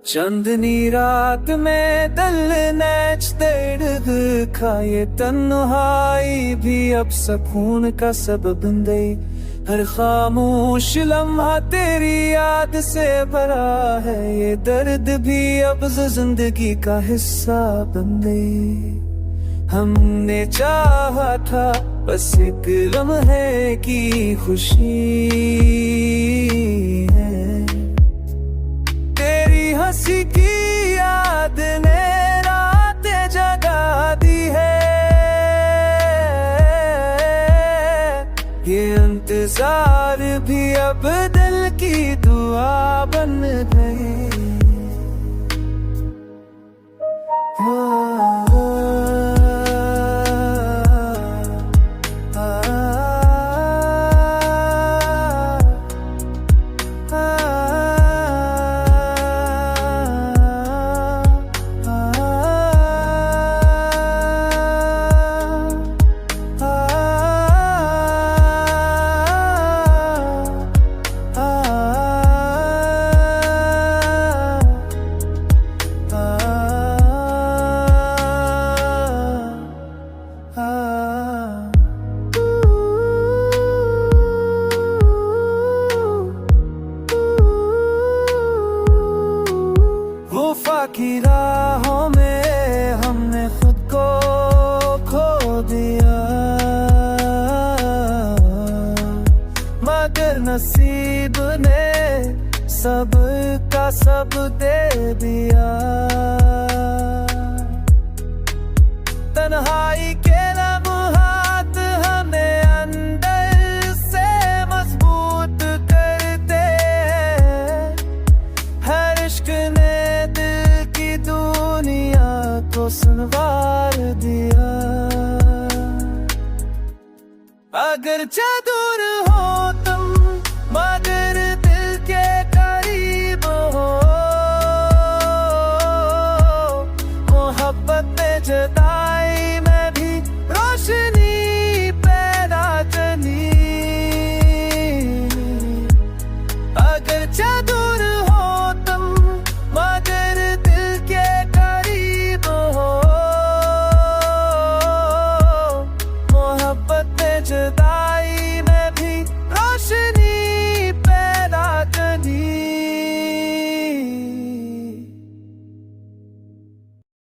चांदनी रात में दिल नाचते दिखा, ये तन्हाई भी अब सुकून का सबब बन गई। हर खामोश लम्हा तेरी याद से भरा है, ये दर्द भी अब जिंदगी का हिस्सा बन गई। हमने चाहा था बस एक लम्हे की खुशी है, तेरी हंसी की याद ने रातें जगा दी है। ये इंतजार भी अब दिल की दुआ बन गई। वफा की राहों में हमने खुद को खो दिया, मगर नसीब ने सब का सब दे दिया। तन्हाई के लम्हात हमें अंदर से मजबूत करते हैं, हर इश्क ने दुनिया को संवार दिया। अगर दूर हो तुम मगर दिल के करीब हो, मोहब्बत में जताए